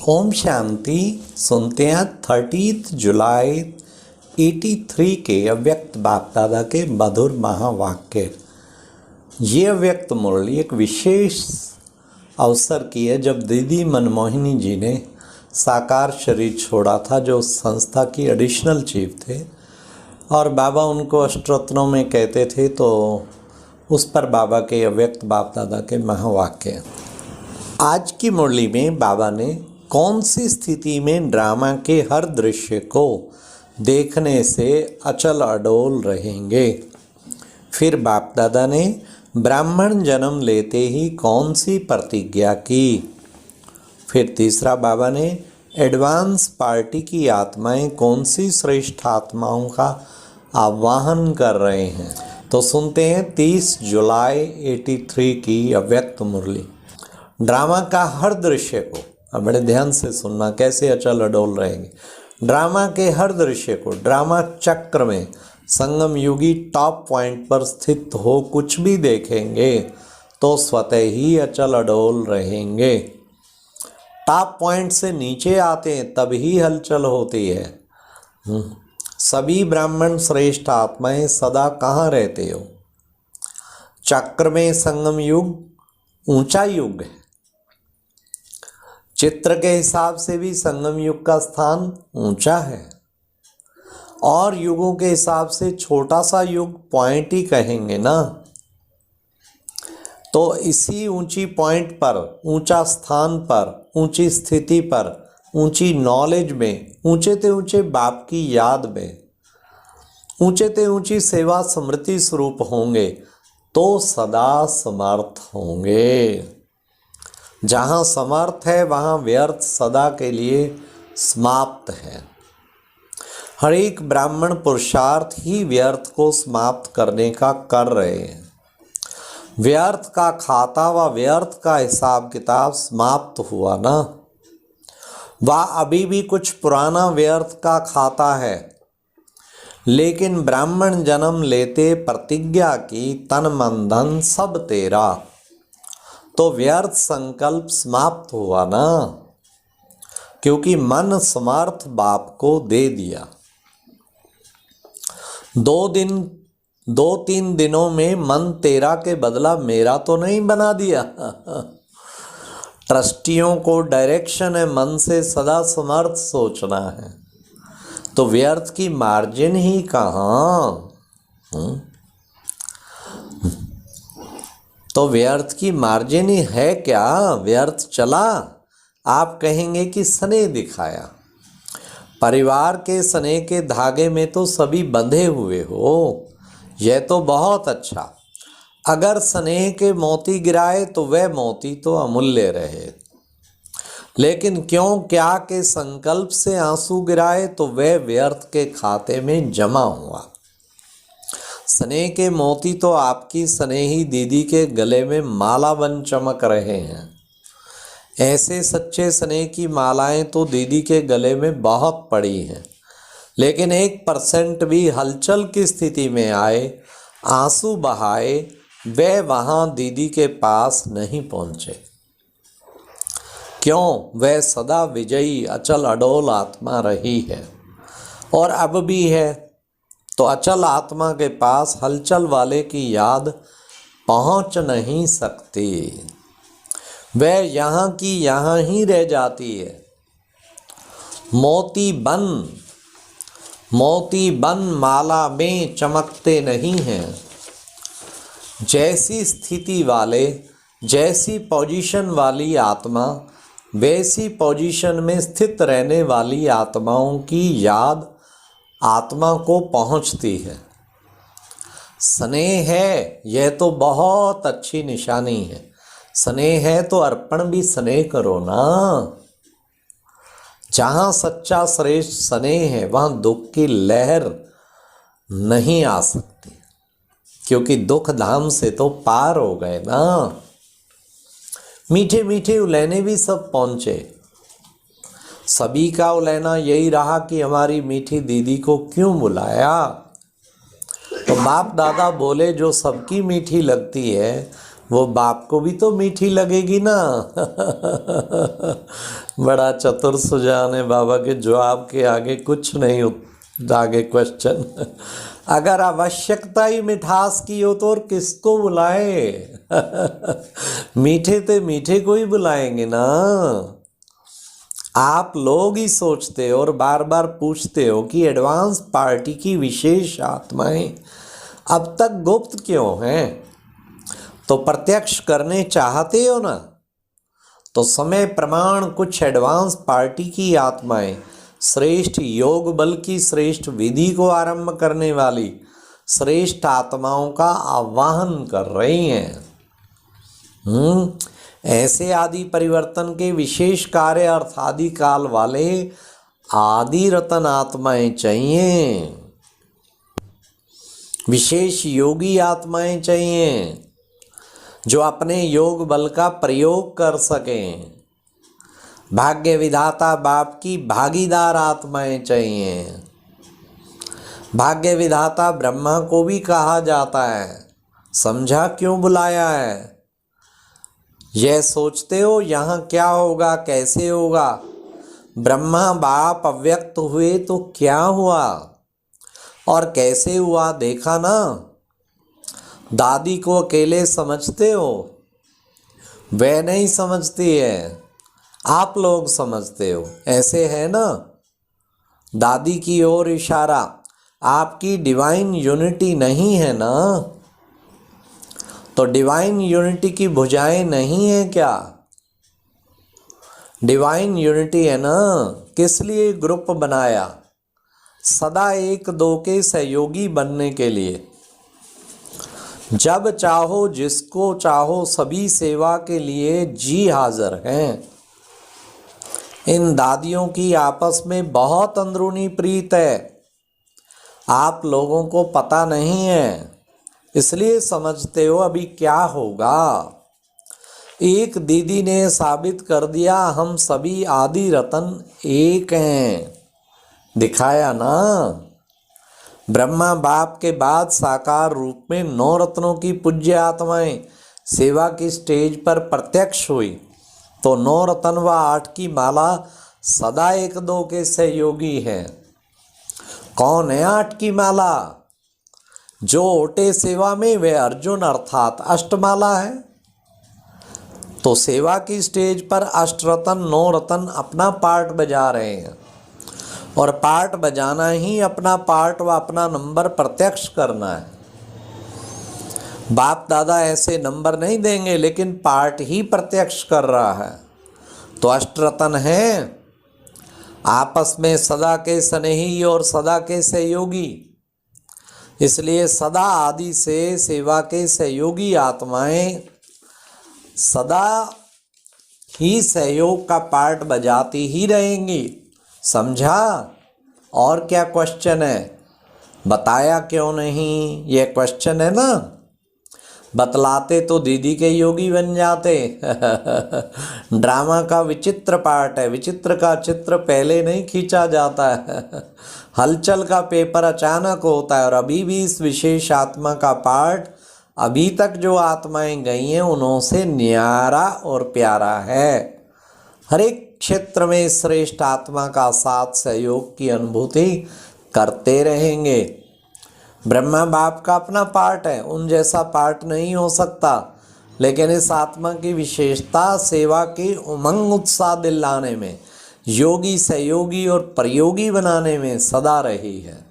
ओम शांति। सुनते हैं 30 जुलाई 83 के अव्यक्त बाप दादा के मधुर महावाक्य। ये अव्यक्त मुरली एक विशेष अवसर की है जब दीदी मनमोहिनी जी ने साकार शरीर छोड़ा था, जो संस्था की एडिशनल चीफ थे, और बाबा उनको अष्टरत्नों में कहते थे, तो उस पर बाबा के अव्यक्त बाप दादा के महावाक्य। आज की मुरली में बाबा ने कौन सी स्थिति में ड्रामा के हर दृश्य को देखने से अचल अडोल रहेंगे। फिर बाप दादा ने ब्राह्मण जन्म लेते ही कौन सी प्रतिज्ञा की। फिर तीसरा बाबा ने एडवांस पार्टी की आत्माएं कौन सी श्रेष्ठ आत्माओं का आह्वान कर रहे हैं। तो सुनते हैं 30 जुलाई 83 की अव्यक्त मुरली। ड्रामा का हर दृश्य को अब बड़े ध्यान से सुनना, कैसे अचल अडोल रहेंगे। ड्रामा के हर दृश्य को ड्रामा चक्र में संगम युगी टॉप पॉइंट पर स्थित हो कुछ भी देखेंगे तो स्वतः ही अचल अडोल रहेंगे। टॉप पॉइंट से नीचे आते हैं तभी हलचल होती है। सभी ब्राह्मण श्रेष्ठ आत्माएं सदा कहाँ रहते हो? चक्र में संगम युग ऊंचा युग है। चित्र के हिसाब से भी संगम युग का स्थान ऊंचा है, और युगों के हिसाब से छोटा सा युग पॉइंट ही कहेंगे ना। तो इसी ऊंची पॉइंट पर, ऊंचा स्थान पर, ऊंची स्थिति पर, ऊंची नॉलेज में, ऊंचे ते ऊंचे बाप की याद में, ऊंचे ते ऊंची सेवा स्मृति स्वरूप होंगे तो सदा समर्थ होंगे। जहाँ समर्थ है वहाँ व्यर्थ सदा के लिए समाप्त है। हर एक ब्राह्मण पुरुषार्थ ही व्यर्थ को समाप्त करने का कर रहे हैं। व्यर्थ का खाता व व्यर्थ का हिसाब किताब समाप्त हुआ ना। वह अभी भी कुछ पुराना व्यर्थ का खाता है, लेकिन ब्राह्मण जन्म लेते प्रतिज्ञा की तन मन धन सब तेरा, तो व्यर्थ संकल्प समाप्त हुआ ना, क्योंकि मन समर्थ बाप को दे दिया। 2-3 दिनों में मन तेरा के बदला मेरा तो नहीं बना दिया। ट्रस्टियों को डायरेक्शन है मन से सदा समर्थ सोचना है, तो व्यर्थ की मार्जिन ही कहाँ। तो व्यर्थ की मार्जिन ही है क्या? व्यर्थ चला। आप कहेंगे कि स्नेह दिखाया। परिवार के स्नेह के धागे में तो सभी बंधे हुए हो, यह तो बहुत अच्छा। अगर स्नेह के मोती गिराए तो वह मोती तो अमूल्य रहे, लेकिन क्यों क्या के संकल्प से आंसू गिराए तो वह व्यर्थ के खाते में जमा हुआ। स्नेह के मोती तो आपकी स्नेही दीदी के गले में माला बन चमक रहे हैं। ऐसे सच्चे स्नेह की मालाएं तो दीदी के गले में बहुत पड़ी हैं, लेकिन 1% भी हलचल की स्थिति में आए, आंसू बहाए, वे वहाँ दीदी के पास नहीं पहुँचे। क्यों? वह सदा विजयी अचल अडोल आत्मा रही है और अब भी है। तो अचल आत्मा के पास हलचल वाले की याद पहुंच नहीं सकती। वह यहाँ की यहाँ ही रह जाती है। मोती बन माला में चमकते नहीं हैं। जैसी स्थिति वाले, जैसी पोजीशन वाली आत्मा, वैसी पोजीशन में स्थित रहने वाली आत्माओं की याद आत्मा को पहुंचती है। स्नेह है, यह तो बहुत अच्छी निशानी है। स्नेह है तो अर्पण भी स्नेह करो ना। जहाँ सच्चा श्रेष्ठ स्नेह है वहाँ दुख की लहर नहीं आ सकती, क्योंकि दुख धाम से तो पार हो गए ना। मीठे मीठे उलैने भी सब पहुँचे। सभी का उलैना यही रहा कि हमारी मीठी दीदी को क्यों बुलाया। तो बाप दादा बोले जो सबकी मीठी लगती है वो बाप को भी तो मीठी लगेगी ना। बड़ा चतुर सुजान है बाबा के जवाब के आगे कुछ नहीं आगे क्वेश्चन। अगर आवश्यकता ही मिठास की हो तो और किसको बुलाए? मीठे ते मीठे को ही बुलाएंगे ना। आप लोग ही सोचते हो और बार बार पूछते हो कि एडवांस पार्टी की विशेष आत्माएं अब तक गुप्त क्यों हैं? तो प्रत्यक्ष करने चाहते हो ना, तो समय प्रमाण कुछ एडवांस पार्टी की आत्माएं श्रेष्ठ योग बल की श्रेष्ठ विधि को आरंभ करने वाली श्रेष्ठ आत्माओं का आवाहन कर रही हैं। ऐसे आदि परिवर्तन के विशेष कार्य अर्थ आदि काल वाले आदि रतन आत्माएं चाहिए, विशेष योगी आत्माएं चाहिए जो अपने योग बल का प्रयोग कर सकें। भाग्य विधाता बाप की भागीदार आत्माएं चाहिए। भाग्य विधाता ब्रह्मा को भी कहा जाता है। समझा क्यों बुलाया है? यह सोचते हो यहाँ क्या होगा, कैसे होगा? ब्रह्मा बाप अव्यक्त हुए तो क्या हुआ और कैसे हुआ देखा ना। दादी को अकेले समझते हो, वह नहीं समझती है, आप लोग समझते हो। ऐसे है ना। दादी की ओर इशारा। आपकी डिवाइन यूनिटी नहीं है ना, तो डिवाइन यूनिटी की भुजाएं नहीं है क्या? डिवाइन यूनिटी है ना। किस लिए ग्रुप बनाया? सदा एक दो के सहयोगी बनने के लिए। जब चाहो जिसको चाहो सभी सेवा के लिए जी हाजिर हैं। इन दादियों की आपस में बहुत अंदरूनी प्रीत है, आप लोगों को पता नहीं है, इसलिए समझते हो अभी क्या होगा। एक दीदी ने साबित कर दिया हम सभी आदि रतन एक हैं, दिखाया ना। ब्रह्मा बाप के बाद साकार रूप में 9 रत्नों की पूज्य आत्माएं सेवा की स्टेज पर प्रत्यक्ष हुई, तो 9 रतन व 8 की माला सदा एक दो के सहयोगी है। कौन है 8 की माला? जो ओटे सेवा में वे अर्जुन अर्थात अष्टमाला है। तो सेवा की स्टेज पर अष्टरतन 9 रतन अपना पार्ट बजा रहे हैं, और पार्ट बजाना ही अपना पार्ट व अपना नंबर प्रत्यक्ष करना है। बाप दादा ऐसे नंबर नहीं देंगे, लेकिन पार्ट ही प्रत्यक्ष कर रहा है। तो अष्टरतन है आपस में सदा के स्नेही और सदा के सहयोगी, इसलिए सदा आदि से सेवा के सहयोगी आत्माएं सदा ही सहयोग का पार्ट बजाती ही रहेंगी। समझा? और क्या क्वेश्चन है? बताया क्यों नहीं, ये क्वेश्चन है ना। बतलाते तो दीदी के योगी बन जाते। ड्रामा का विचित्र पार्ट है, विचित्र का चित्र पहले नहीं खींचा जाता है। हलचल का पेपर अचानक होता है, और अभी भी इस विशेष आत्मा का पार्ट अभी तक जो आत्माएं गई हैं उनों से न्यारा और प्यारा है। हर एक क्षेत्र में श्रेष्ठ आत्मा का साथ सहयोग की अनुभूति करते रहेंगे। ब्रह्मा बाप का अपना पार्ट है, उन जैसा पार्ट नहीं हो सकता, लेकिन इस आत्मा की विशेषता सेवा के उमंग उत्साह दिलाने में, योगी सहयोगी और प्रयोगी बनाने में सदा रही है।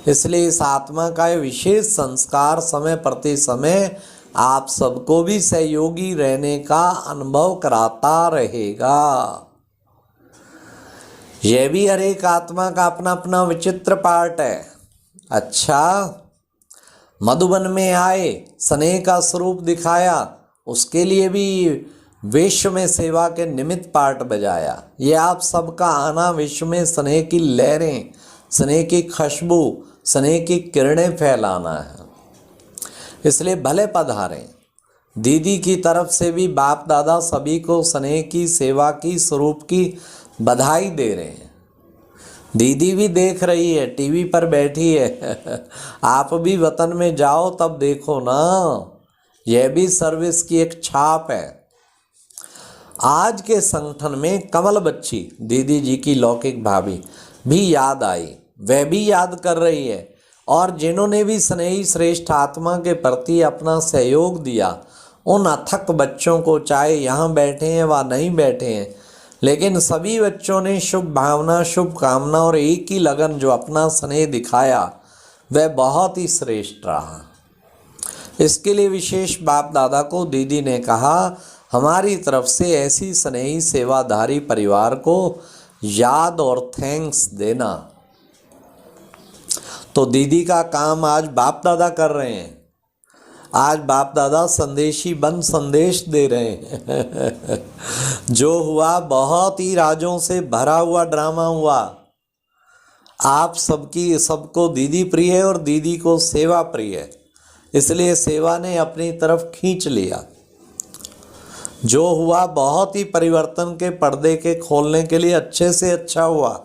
इसलिए इस आत्मा का विशेष संस्कार समय प्रति समय आप सबको भी सहयोगी रहने का अनुभव कराता रहेगा। यह भी हर एक आत्मा का अपना अपना विचित्र पार्ट है। अच्छा, मधुबन में आए, स्नेह का स्वरूप दिखाया, उसके लिए भी विश्व में सेवा के निमित्त पार्ट बजाया। ये आप सबका आना विश्व में स्नेह की लहरें, स्नेह की खुशबू, स्नेह की किरणें फैलाना है। इसलिए भले पधारें। दीदी की तरफ से भी बाप दादा सभी को स्नेह की सेवा की स्वरूप की बधाई दे रहे हैं। दीदी भी देख रही है, टीवी पर बैठी है। आप भी वतन में जाओ तब देखो ना, यह भी सर्विस की एक छाप है। आज के संगठन में कमल बच्ची दीदी जी की लौकिक भाभी भी याद आई, वह भी याद कर रही है। और जिन्होंने भी स्नेही श्रेष्ठ आत्मा के प्रति अपना सहयोग दिया, उन अथक बच्चों को, चाहे यहाँ बैठे हैं व नहीं बैठे हैं, लेकिन सभी बच्चों ने शुभ भावना, शुभ कामना और एक ही लगन जो अपना स्नेह दिखाया, वह बहुत ही श्रेष्ठ रहा। इसके लिए विशेष बाप दादा को दीदी ने कहा, हमारी तरफ से ऐसी स्नेही सेवाधारी परिवार को याद और थैंक्स देना। तो दीदी का काम आज बाप दादा कर रहे हैं। आज बाप दादा संदेशी बन संदेश दे रहे हैं। जो हुआ बहुत ही राजों से भरा हुआ ड्रामा हुआ। आप सबको दीदी प्रिय है और दीदी को सेवा प्रिय है, इसलिए सेवा ने अपनी तरफ खींच लिया। जो हुआ बहुत ही परिवर्तन के पर्दे के खोलने के लिए अच्छे से अच्छा हुआ।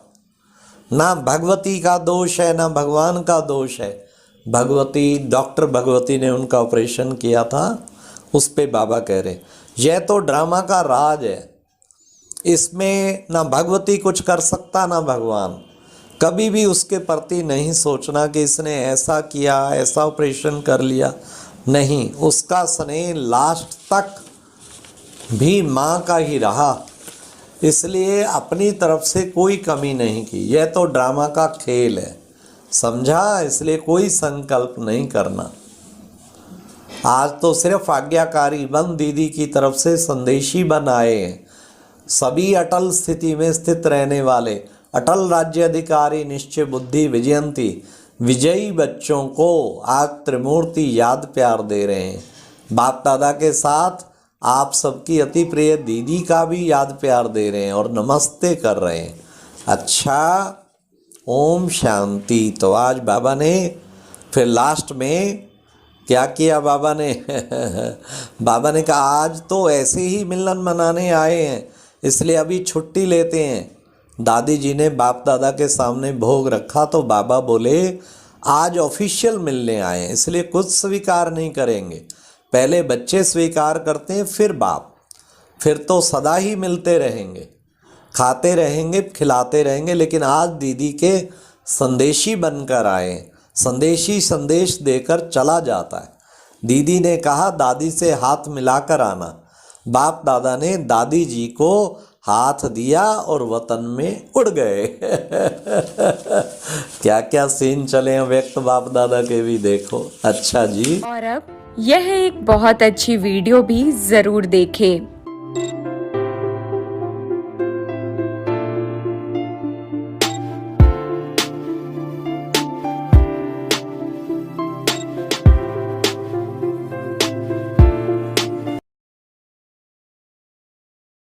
ना भगवती का दोष है, ना भगवान का दोष है। डॉक्टर भगवती ने उनका ऑपरेशन किया था, उस पे बाबा कह रहे यह तो ड्रामा का राज है, इसमें ना भगवती कुछ कर सकता ना भगवान। कभी भी उसके प्रति नहीं सोचना कि इसने ऐसा किया, ऐसा ऑपरेशन कर लिया, नहीं। उसका स्नेह लास्ट तक भी माँ का ही रहा, इसलिए अपनी तरफ से कोई कमी नहीं की। यह तो ड्रामा का खेल है, समझा? इसलिए कोई संकल्प नहीं करना। आज तो सिर्फ आज्ञाकारी बन दीदी की तरफ से संदेशी बन आए हैं। सभी अटल स्थिति में स्थित रहने वाले अटल राज्य अधिकारी निश्चय बुद्धि विजयंती विजयी बच्चों को आज त्रिमूर्ति याद प्यार दे रहे हैं। बाप दादा के साथ आप सबकी अति प्रिय दीदी का भी याद प्यार दे रहे हैं और नमस्ते कर रहे हैं। अच्छा, ओम शांति। तो आज बाबा ने फिर लास्ट में क्या किया बाबा ने? बाबा ने कहा आज तो ऐसे ही मिलन मनाने आए हैं, इसलिए अभी छुट्टी लेते हैं। दादी जी ने बाप दादा के सामने भोग रखा तो बाबा बोले आज ऑफिशियल मिलने आए हैं, इसलिए कुछ स्वीकार नहीं करेंगे। पहले बच्चे स्वीकार करते हैं, फिर बाप। फिर तो सदा ही मिलते रहेंगे, खाते रहेंगे, खिलाते रहेंगे। लेकिन आज दीदी के संदेशी बनकर आए, संदेशी संदेश देकर चला जाता है। दीदी ने कहा दादी से हाथ मिलाकर आना। बाप दादा ने दादी जी को हाथ दिया और वतन में उड़ गए। क्या क्या सीन चले हैं व्यक्त बाप दादा के भी देखो। अच्छा जी, और अब यह एक बहुत अच्छी वीडियो भी जरूर देखें।